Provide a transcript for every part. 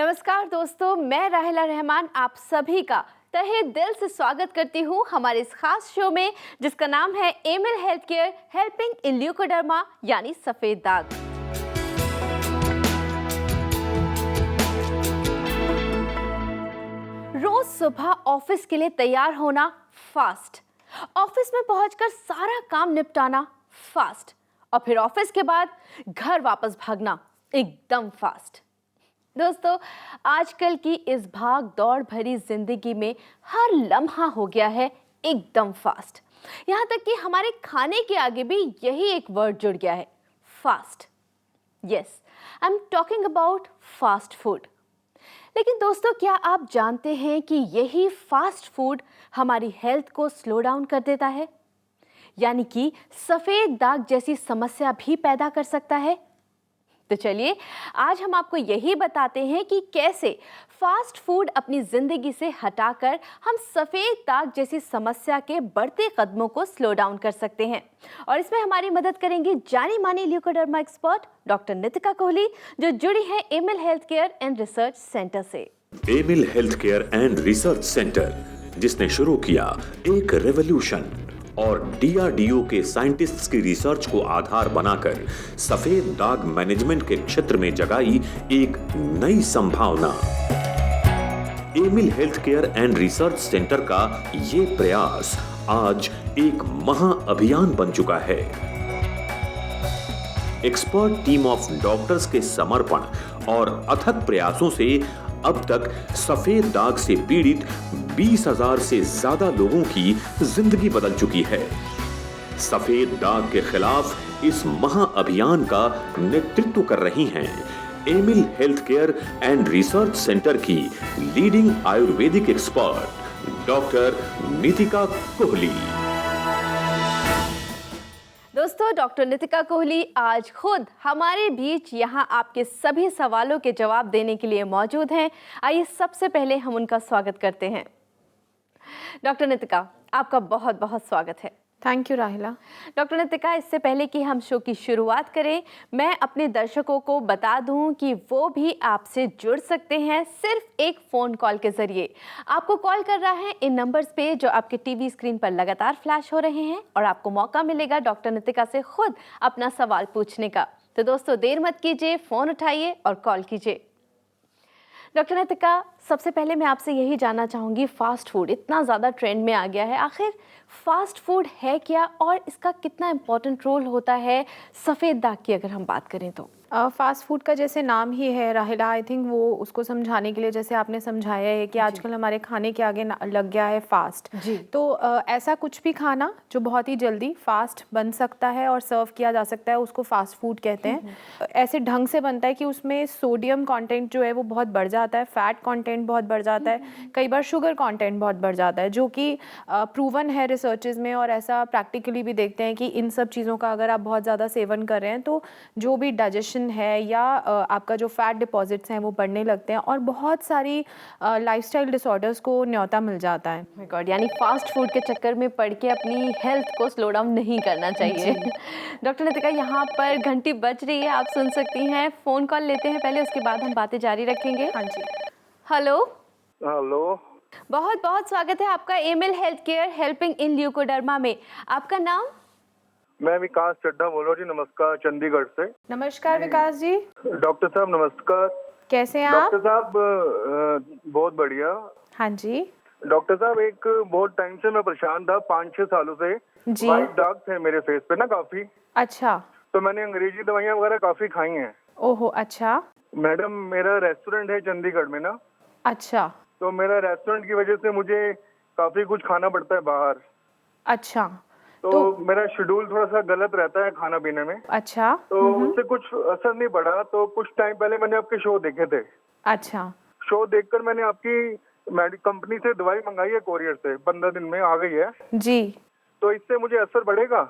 नमस्कार दोस्तों, मैं राहिला रहमान आप सभी का तहे दिल से स्वागत करती हूँ हमारे इस खास शो में जिसका नाम है Emil health care helping in leucoderma यानी सफेद दाग। रोज सुबह ऑफिस के लिए तैयार होना फास्ट, ऑफिस में पहुंचकर सारा काम निपटाना फास्ट और फिर ऑफिस के बाद घर वापस भागना एकदम फास्ट। दोस्तों, आजकल की इस भाग दौड़ भरी जिंदगी में हर लम्हा हो गया है एकदम फास्ट। यहाँ तक कि हमारे खाने के आगे भी यही एक वर्ड जुड़ गया है, fast. Yes, I am talking about fast food. लेकिन दोस्तों, क्या आप जानते हैं कि यही फास्ट फूड हमारी हेल्थ को स्लो डाउन कर देता है, यानी कि सफेद दाग जैसी समस्या भी पैदा कर सकता है। तो चलिए आज हम आपको यही बताते हैं कि कैसे फास्ट फूड अपनी जिंदगी से हटाकर हम सफेद दाग जैसी समस्या के बढ़ते कदमों को स्लो डाउन कर सकते हैं। और इसमें हमारी मदद करेंगी जानी मानी leucoderma expert doctor Nitika Kohli, जो जुड़ी है Emil health care and research centre से। Amil health care and research centre, जिसने शुरू किया एक रेवोल्यूशन और डीआरडीओ के साइंटिस्ट्स की रिसर्च को आधार बनाकर सफेद दाग मैनेजमेंट के क्षेत्र में जगाई एक नई संभावना। Emil health care and research centre का ये प्रयास आज एक महाअभियान बन चुका है। एक्सपर्ट टीम ऑफ डॉक्टर्स के समर्पण और अथक प्रयासों से अब तक सफेद दाग से पीड़ित 20,000 से ज्यादा लोगों की जिंदगी बदल चुकी है। सफेद दाग के खिलाफ इस महाअभियान का नेतृत्व कर रही हैं Aimil health care and research centre की leading Ayurvedic expert doctor Nitika Kohli. दोस्तों, डॉक्टर नितिका कोहली आज खुद हमारे बीच यहाँ आपके सभी सवालों के जवाब देने के लिए मौजूद हैं। आइए सबसे पहले हम उनका स्वागत करते हैं। डॉक्टर नितिका, आपका बहुत बहुत स्वागत है। थैंक यू राहिला। डॉक्टर नितिका, इससे पहले कि हम शो की शुरुआत करें, मैं अपने दर्शकों को बता दूं कि वो भी आपसे जुड़ सकते हैं सिर्फ एक फ़ोन कॉल के ज़रिए। आपको कॉल कर रहा है इन नंबर्स पे जो आपके टीवी स्क्रीन पर लगातार फ्लैश हो रहे हैं और आपको मौका मिलेगा डॉक्टर नितिका से खुद अपना सवाल पूछने का। तो दोस्तों, देर मत कीजिए, फ़ोन उठाइए और कॉल कीजिए। डॉक्टर नितिका, सबसे पहले मैं आपसे यही जानना चाहूँगी, फास्ट फूड इतना ज़्यादा ट्रेंड में आ गया है, आखिर फास्ट फूड है क्या और इसका कितना इम्पोर्टेंट रोल होता है सफ़ेद दाग की अगर हम बात करें तो? फास्ट फूड का जैसे नाम ही है राहिला, आई थिंक वो उसको समझाने के लिए जैसे आपने समझाया है कि आजकल हमारे खाने के आगे लग गया है फास्ट जी। तो ऐसा कुछ भी खाना जो बहुत ही जल्दी फास्ट बन सकता है और सर्व किया जा सकता है उसको फास्ट फूड कहते हैं। ऐसे ढंग से बनता है कि उसमें सोडियम कंटेंट जो है वो बहुत बढ़ जाता है, फैट कंटेंट बहुत बढ़ जाता है, कई बार शुगर कंटेंट बहुत बढ़ जाता है, जो कि प्रूवन है रिसर्चेज में। और ऐसा प्रैक्टिकली भी देखते हैं कि इन सब चीज़ों का अगर आप बहुत ज़्यादा सेवन कर रहे हैं तो जो भी डाइजेशन है या आपका जो फैट डिपॉजिट्स हैं वो बढ़ने लगते हैं और बहुत सारी लाइफस्टाइल डिसऑर्डर्स को न्योता मिल जाता है। माय गॉड, यानी फास्ट फूड के चक्कर में पड़ के अपनी हेल्थ को स्लो डाउन नहीं करना चाहिए। डॉक्टर नितिका, यहाँ पर घंटी बज रही है, आप सुन सकती हैं। फ़ोन कॉल लेते हैं पहले, उसके बाद हम बातें जारी रखेंगे। हाँ जी। हेलो। हेलो, बहुत बहुत स्वागत है आपका Emil health care helping in leucoderma में। आपका नाम? मैं विकास चड्ढा बोल रहा हूँ जी। नमस्कार, चंडीगढ़ से। नमस्कार विकास जी। डॉक्टर साहब नमस्कार। कैसे हैं आप? डॉक्टर साहब बहुत बढ़िया। हाँ जी डॉक्टर साहब, एक बहुत टाइम से मैं परेशान था, 5-6 सालों से। जी। व्हाइट दाग थे मेरे फेस पे ना काफी, अच्छा। तो मैंने अंग्रेजी दवाइयाँ वगैरह काफी खाई हैं। ओहो, अच्छा। मैडम, मेरा रेस्टोरेंट है चंडीगढ़ में ना, अच्छा तो मेरा रेस्टोरेंट की वजह से मुझे काफी कुछ खाना पड़ता है बाहर। अच्छा तो मेरा शेड्यूल थोड़ा सा गलत रहता है खाना पीने में। अच्छा। तो उससे कुछ असर नहीं पड़ा। तो कुछ टाइम पहले मैंने आपके शो देखे थे। अच्छा। शो देखकर मैंने आपकी कंपनी से दवाई मंगाई है, कोरियर से, 15 दिन में आ गई है। जी। तो इससे मुझे असर पड़ेगा?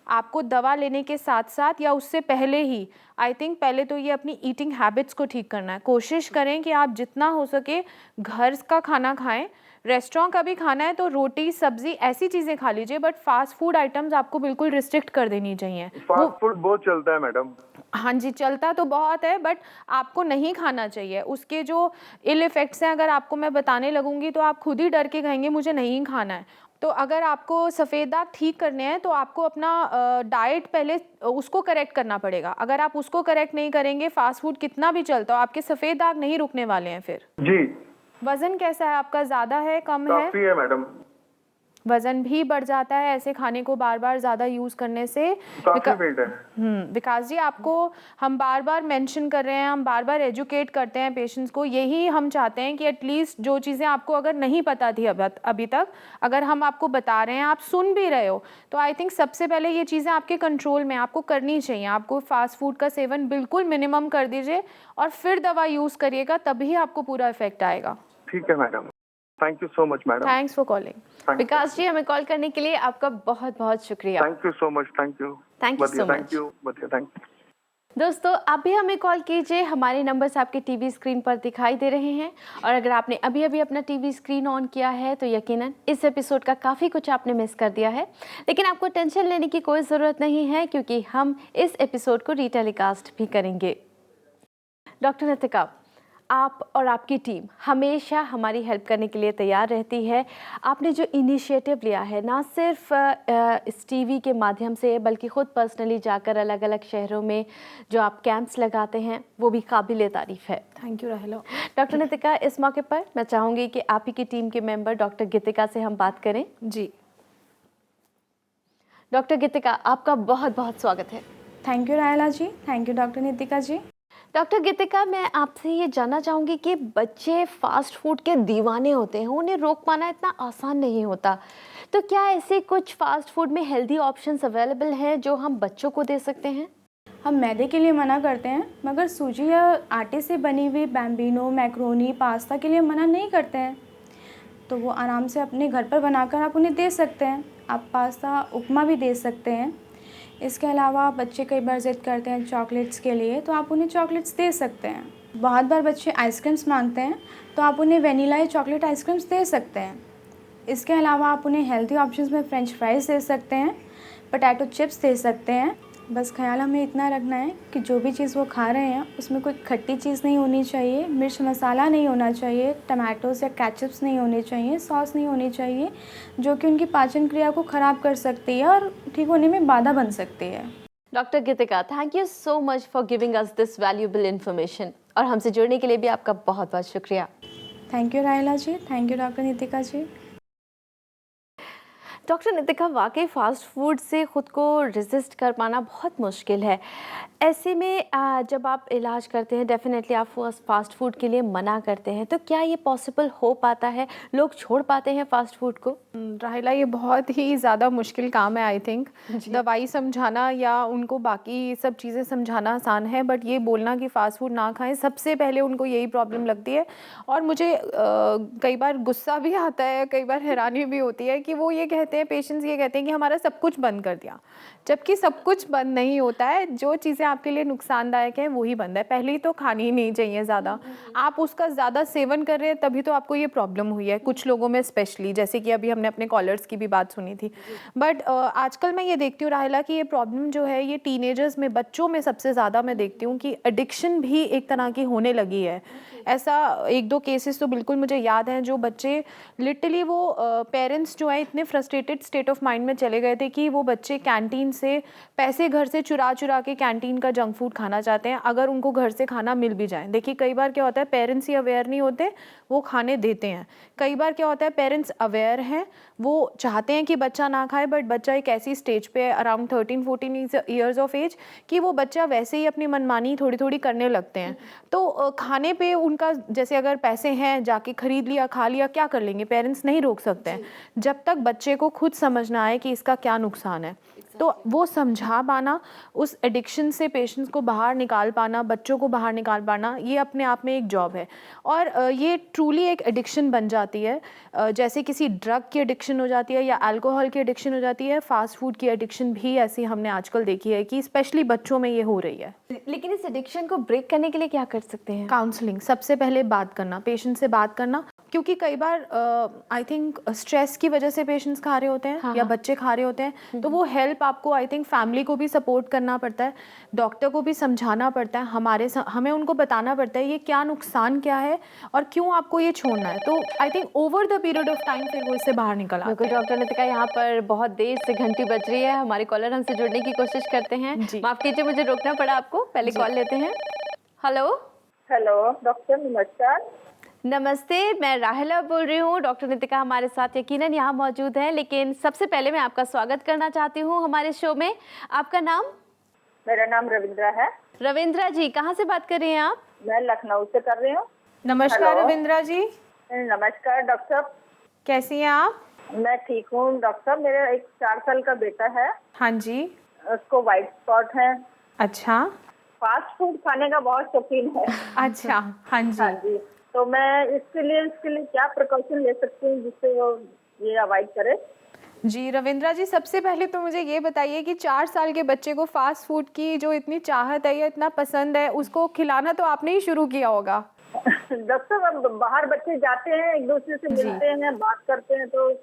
आपको दवा लेने के साथ साथ या उससे पहले ही आई थिंक पहले तो ये अपनी ईटिंग हैबिट्स को ठीक करना है। कोशिश करें कि आप जितना हो सके घर का खाना खाएं। रेस्टोरेंट का भी खाना है तो रोटी सब्जी ऐसी चीज़ें खा लीजिए, बट फास्ट फूड आइटम्स आपको बिल्कुल रिस्ट्रिक्ट कर देनी चाहिए। फास्ट फूड बहुत चलता है मैडम। हाँ जी, चलता तो बहुत है बट आपको नहीं खाना चाहिए। उसके जो इल इफ़ेक्ट्स हैं अगर आपको मैं बताने लगूंगी तो आप खुद ही डर के कहेंगे मुझे नहीं खाना है। तो अगर आपको सफ़ेद दाग ठीक करने हैं तो आपको अपना डाइट पहले उसको करेक्ट करना पड़ेगा। अगर आप उसको करेक्ट नहीं करेंगे, फास्ट फूड कितना भी चलता हो, आपके सफ़ेद दाग नहीं रुकने वाले हैं फिर। जी। वज़न कैसा है आपका, ज़्यादा है कम है? काफी है मैडम। वज़न भी बढ़ जाता है ऐसे खाने को बार बार ज़्यादा यूज़ करने से। काफी वेट है। विकास जी, आपको हम बार बार मेंशन कर रहे हैं, हम बार बार एजुकेट करते हैं पेशेंट्स को। यही हम चाहते हैं कि एटलीस्ट जो चीज़ें आपको अगर नहीं पता थी अभी तक, अगर हम आपको बता रहे हैं, आप सुन भी रहे हो, तो आई थिंक सबसे पहले ये चीज़ें आपके कंट्रोल में आपको करनी चाहिए। आपको फास्ट फूड का सेवन बिल्कुल मिनिमम कर दीजिए और फिर दवा यूज़ करिएगा, तभी आपको पूरा इफेक्ट आएगा। ठीक है madam, thank you so much madam. Thanks for calling. Vikas ji, हमें कॉल करने के लिए आपका बहुत बहुत शुक्रिया। Thank you so much. Thank you. Thank you so much. Thank you बढ़िया, थैंक यू। दोस्तों, आप भी हमें कॉल कीजिए, हमारे नंबर्स आपके टीवी स्क्रीन पर दिखाई दे रहे हैं। और अगर आपने अभी अभी अपना टीवी स्क्रीन ऑन किया है तो यकीनन इस एपिसोड का काफ़ी कुछ आपने मिस कर दिया है, लेकिन आपको टेंशन लेने की कोई ज़रूरत नहीं है क्योंकि हम इस एपिसोड को रीटेलीकास्ट भी करेंगे। डॉक्टर नितिका, आप और आपकी टीम हमेशा हमारी हेल्प करने के लिए तैयार रहती है। आपने जो इनिशिएटिव लिया है, ना सिर्फ इस टीवी के माध्यम से बल्कि ख़ुद पर्सनली जाकर अलग अलग शहरों में जो आप कैंप्स लगाते हैं, वो भी काबिल तारीफ़ है। थैंक यू राहिला। डॉक्टर नितिका, इस मौके पर मैं चाहूँगी कि आप ही की टीम के मेंबर डॉक्टर गीतिका से हम बात करें। जी डॉक्टर गीतिका, आपका बहुत बहुत स्वागत है। Thank you Rayla ji, thank you doctor Nitika ji. Doctor Geetika, मैं आपसे ये जानना चाहूँगी कि बच्चे फास्ट फूड के दीवाने होते हैं, उन्हें रोक पाना इतना आसान नहीं होता, तो क्या ऐसे कुछ फास्ट फूड में हेल्दी ऑप्शंस अवेलेबल हैं जो हम बच्चों को दे सकते हैं? हम मैदे के लिए मना करते हैं, मगर सूजी या आटे से बनी हुई बैम्बिनो, मैक्रोनी, पास्ता के लिए मना नहीं करते हैं। तो वो आराम से अपने घर पर बनाकर आप उन्हें दे सकते हैं। आप पास्ता, उपमा भी दे सकते हैं। इसके अलावा बच्चे कई बार ज़िद करते हैं चॉकलेट्स के लिए, तो आप उन्हें चॉकलेट्स दे सकते हैं। बहुत बार बच्चे आइसक्रीम्स मांगते हैं, तो आप उन्हें वेनिला या चॉकलेट आइसक्रीम्स दे सकते हैं। इसके अलावा आप उन्हें हेल्दी ऑप्शंस में फ्रेंच फ्राइज़ दे सकते हैं, पोटैटो चिप्स दे सकते हैं। बस ख्याल हमें इतना रखना है कि जो भी चीज़ वो खा रहे हैं उसमें कोई खट्टी चीज़ नहीं होनी चाहिए, मिर्च मसाला नहीं होना चाहिए, टमाटोज़ या केचप्स नहीं होने चाहिए, सॉस नहीं होनी चाहिए, जो कि उनकी पाचन क्रिया को ख़राब कर सकती है और ठीक होने में बाधा बन सकती है। Doctor Geetika, thank you so much for giving us this valuable information, और हमसे जुड़ने के लिए भी आपका बहुत बहुत शुक्रिया। Thank you Rayla ji, thank you doctor Nitika ji. Doctor Nitika, वाकई फ़ास्ट फूड से ख़ुद को रेजिस्ट कर पाना बहुत मुश्किल है। ऐसे में जब आप इलाज करते हैं, डेफिनेटली आप फ़ास्ट फूड के लिए मना करते हैं, तो क्या ये पॉसिबल हो पाता है, लोग छोड़ पाते हैं फ़ास्ट फूड को? राहिला, ये बहुत ही ज़्यादा मुश्किल काम है। आई थिंक दवाई समझाना या उनको बाकी सब चीज़ें समझाना आसान है, बट ये बोलना कि फ़ास्ट फूड ना खाएं, सबसे पहले उनको यही प्रॉब्लम लगती है। और मुझे कई बार गुस्सा भी आता है, कई बार हैरानी भी होती है कि वो ये कहते हैं, पेशेंट्स ये कहते हैं कि हमारा सब कुछ बंद कर दिया, जबकि सब कुछ बंद नहीं होता है। जो चीज़ें आपके लिए नुकसानदायक हैं वही बंद है। पहले ही तो खानी ही नहीं चाहिए ज़्यादा, आप उसका ज़्यादा सेवन कर रहे हैं तभी तो आपको ये प्रॉब्लम हुई है, कुछ लोगों में स्पेशली, जैसे कि अभी हमने अपने कॉलर्स की भी बात सुनी थी। बट आजकल मैं ये देखती हूँ राहिला कि ये प्रॉब्लम जो है ये टीनेजर्स में, बच्चों में सबसे ज़्यादा मैं देखती हूँ कि एडिक्शन भी एक तरह की होने लगी है। ऐसा 1-2 केसेस तो बिल्कुल मुझे याद हैं, जो बच्चे लिटरली वो पेरेंट्स जो है इतने फ्रस्ट्रेटेड स्टेट ऑफ माइंड में चले गए थे कि वो बच्चे कैंटीन से पैसे घर से चुरा के कैंटीन का जंक फूड खाना चाहते हैं, अगर उनको घर से खाना मिल भी जाए। देखिए, कई बार क्या होता है, पेरेंट्स ही अवेयर नहीं होते, वो खाने देते हैं। कई बार क्या होता है, पेरेंट्स अवेयर हैं, वो चाहते हैं कि बच्चा ना खाए, बट बच्चा एक ऐसी स्टेज पे अराउंड 13-14 ईयर्स ऑफ एज कि वो बच्चा वैसे ही अपनी मनमानी थोड़ी थोड़ी करने लगते हैं। तो खाने पे उनका, जैसे अगर पैसे हैं, जाके खरीद लिया, खा लिया, क्या कर लेंगे, पेरेंट्स नहीं रोक सकते हैं। जब तक बच्चे को खुद समझना है कि इसका क्या नुकसान है। तो वो समझा पाना, उस एडिक्शन से पेशेंट्स को बाहर निकाल पाना, बच्चों को बाहर निकाल पाना, ये अपने आप में एक जॉब है। और ये ट्रूली एक एडिक्शन बन जाती है, जैसे किसी ड्रग की एडिक्शन हो जाती है या अल्कोहल की एडिक्शन हो जाती है, फास्ट फूड की एडिक्शन भी ऐसी हमने आजकल देखी है कि स्पेशली बच्चों में ये हो रही है। लेकिन इस एडिक्शन को ब्रेक करने के लिए क्या कर सकते हैं? काउंसलिंग, सबसे पहले बात करना, पेशेंट से बात करना, क्योंकि कई बार आई थिंक स्ट्रेस की वजह से पेशेंट्स खा रहे होते हैं या बच्चे खा रहे होते हैं, तो वो हेल्प आपको आई थिंक फैमिली को भी सपोर्ट करना पड़ता है, डॉक्टर को भी समझाना पड़ता है, हमें उनको बताना पड़ता है ये क्या नुकसान क्या है और क्यों आपको ये छोड़ना है। तो I think over the period of time फिर वो इससे बाहर निकल आता बिल्कुल डॉक्टर नितिका, यहाँ पर बहुत देर से घंटी बज रही है, हमारे कॉलर हमसे जुड़ने की कोशिश करते हैं। माफ कीजिए, मुझे रोकना पड़ा आपको, पहले कॉल लेते हैं। हेलो डॉक्टर नमस्कार। नमस्ते, मैं राहिला बोल रही हूँ। डॉक्टर नितिका हमारे साथ यकीनन यहाँ मौजूद हैं, लेकिन सबसे पहले मैं आपका स्वागत करना चाहती हूँ हमारे शो में। आपका नाम? मेरा नाम रविंद्रा है। रविंद्रा जी, कहाँ से बात कर रही हैं आप? मैं लखनऊ से कर रही हूँ। नमस्कार रविंद्रा जी। नमस्कार डॉक्टर साहब, कैसी हैं आप? मैं ठीक हूँ डॉक्टर साहब। मेरा एक 4 साल का बेटा है। हाँ जी। उसको व्हाइट स्पॉट है। अच्छा। फास्ट फूड खाने का बहुत शौकीन है। अच्छा। हाँ जी। हाँ जी, तो मैं इसके लिए क्या प्रिकॉशन ले सकती हूँ जिससे वो ये अवॉइड करे? जी रविंद्रा जी, सबसे पहले तो मुझे ये बताइए कि 4 साल के बच्चे को फास्ट फूड की जो इतनी चाहत है या इतना पसंद है, उसको खिलाना तो आपने ही शुरू किया होगा। डॉक्टर साहब, बाहर बच्चे जाते हैं, एक दूसरे से मिलते हैं, बात करते हैं, तो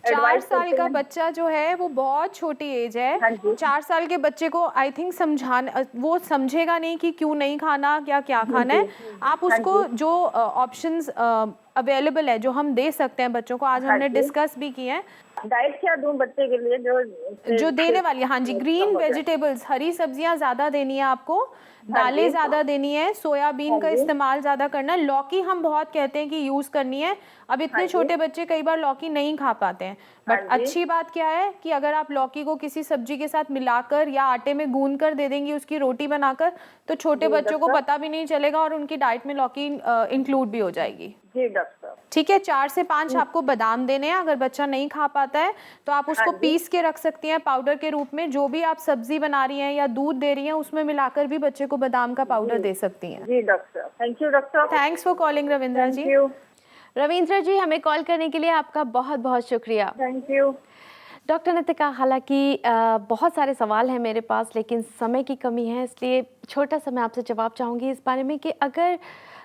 4 साल का बच्चा जो है वो बहुत छोटी एज है। हाँ जी। 4 साल के बच्चे को आई थिंक समझाना, वो समझेगा नहीं कि क्यों नहीं खाना, क्या खाना है। आप उसको जो ऑप्शंस अवेलेबल है जो हम दे सकते हैं बच्चों को, आज हमने डिस्कस भी किए हैं। डाइट क्या दूं बच्चे के लिए जो देने वाली है? हाँ जी, ग्रीन वेजिटेबल्स, हरी सब्जियां ज्यादा देनी है आपको, दालें ज्यादा देनी है, सोयाबीन का इस्तेमाल ज्यादा करना है। लौकी हम बहुत कहते हैं कि यूज करनी है। अब इतने छोटे बच्चे कई बार लौकी नहीं खा पाते हैं, बट अच्छी बात क्या है कि अगर आप लौकी को किसी सब्जी के साथ मिलाकर या आटे में गूंद कर दे देंगी उसकी रोटी बनाकर, तो छोटे बच्चों को पता भी नहीं चलेगा और उनकी डाइट में लौकी इंक्लूड भी हो जाएगी। जी डॉक्टर। ठीक है, 4 से 5 आपको बादाम देने हैं। अगर बच्चा नहीं खा पाता है तो आप उसको पीस के रख सकती हैं पाउडर के रूप में। जो भी आप सब्जी बना रही हैं या दूध दे रही हैं उसमें मिलाकर भी बच्चे को बादाम का पाउडर दे सकती हैं। जी doctor, thank you doctor. Thanks for calling Ravindra ji. Ravindra ji, हमें कॉल करने के लिए आपका बहुत बहुत शुक्रिया। Thank you doctor Nitika. हालांकि बहुत सारे सवाल हैं मेरे पास, लेकिन समय की कमी है, इसलिए छोटा सा मैं आपसे जवाब चाहूँगी इस बारे में कि अगर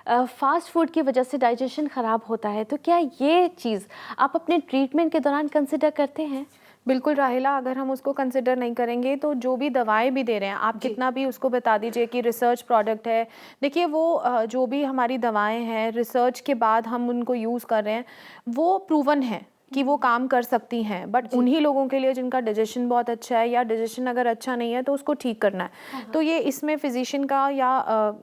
फास्ट फूड की वजह से डाइजेशन ख़राब होता है तो क्या ये चीज़ आप अपने ट्रीटमेंट के दौरान कंसिडर करते हैं? बिल्कुल राहिला, अगर हम उसको कंसिडर नहीं करेंगे तो जो भी दवाएं भी दे रहे हैं आप कितना भी उसको बता दीजिए कि रिसर्च प्रोडक्ट है, देखिए वो जो भी हमारी दवाएं हैं रिसर्च के बाद हम उनको यूज़ कर रहे हैं वो प्रूवन है कि वो काम कर सकती हैं, बट उन्हीं लोगों के लिए जिनका डाइजेशन बहुत अच्छा है या डाइजेशन अगर अच्छा नहीं है तो उसको ठीक करना है। तो ये इसमें फिजिशियन का या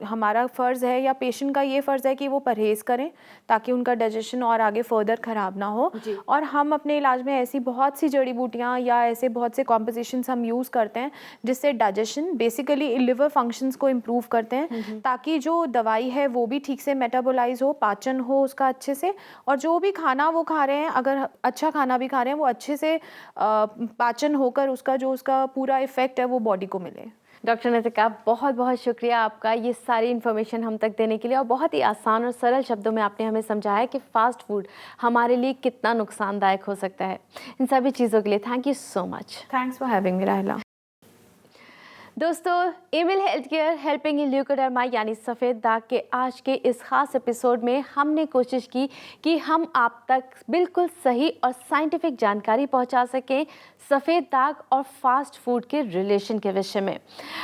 हमारा फ़र्ज़ है या पेशेंट का ये फ़र्ज़ है कि वो परहेज़ करें ताकि उनका डाइजेशन और आगे फर्दर ख़राब ना हो। और हम अपने इलाज में ऐसी बहुत सी जड़ी बूटियाँ या ऐसे बहुत से कॉम्पोजिशंस हम यूज़ करते हैं जिससे डाइजेशन बेसिकली लिवर फंक्शंस को इम्प्रूव करते हैं ताकि जो दवाई है वो भी ठीक से मेटाबोलाइज हो, पाचन हो उसका अच्छे से, और जो भी खाना वो खा रहे हैं अगर अच्छा खाना भी खा रहे हैं वो अच्छे से पाचन होकर उसका पूरा इफेक्ट है वो बॉडी को मिले। डॉक्टर नितिका, बहुत बहुत शुक्रिया आपका ये सारी इन्फॉर्मेशन हम तक देने के लिए, और बहुत ही आसान और सरल शब्दों में आपने हमें समझाया कि फ़ास्ट फूड हमारे लिए कितना नुकसानदायक हो सकता है। इन सभी चीज़ों के लिए thank you so much. Thanks for having me Rahila. दोस्तों, Emil health care helping in leucoderma यानी सफ़ेद दाग के आज के इस खास एपिसोड में हमने कोशिश की कि हम आप तक बिल्कुल सही और साइंटिफिक जानकारी पहुंचा सकें सफ़ेद दाग और फास्ट फूड के रिलेशन के विषय में।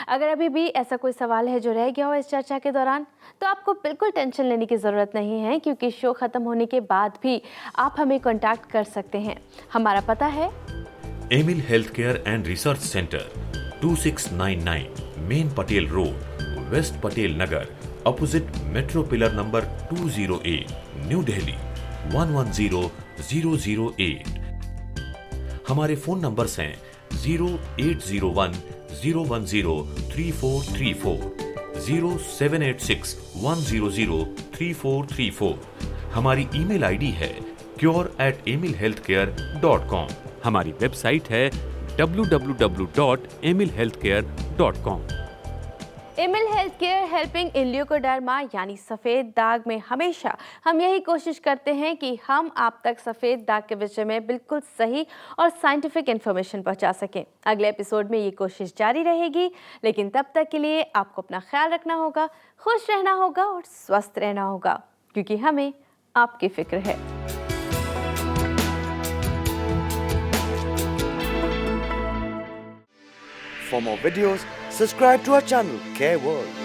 अगर अभी भी ऐसा कोई सवाल है जो रह गया हो इस चर्चा के दौरान, तो आपको बिल्कुल टेंशन लेने की ज़रूरत नहीं है, क्योंकि शो ख़त्म होने के बाद भी आप हमें कॉन्टैक्ट कर सकते हैं। हमारा पता है Emil health care and research centre, 2699 main Patel road, west Patel Nagar, opposite metro pillar number 208, New Delhi 110008। हमारे फोन नंबर्स हैं 0801 010 3434, 0786 100 3434। हमारी ईमेल आईडी है cure@emilhealthcare.com। हमारी वेबसाइट है www.emilhealthcare.com। Emil health care helping in leucoderma यानी सफ़ेद दाग में हमेशा हम यही कोशिश करते हैं कि हम आप तक सफ़ेद दाग के विषय में बिल्कुल सही और साइंटिफिक इन्फॉर्मेशन पहुंचा सकें। अगले एपिसोड में ये कोशिश जारी रहेगी, लेकिन तब तक के लिए आपको अपना ख्याल रखना होगा, खुश रहना होगा और स्वस्थ रहना होगा, क्योंकि हमें आपकी फिक्र है। For more videos, subscribe to our channel, Care World.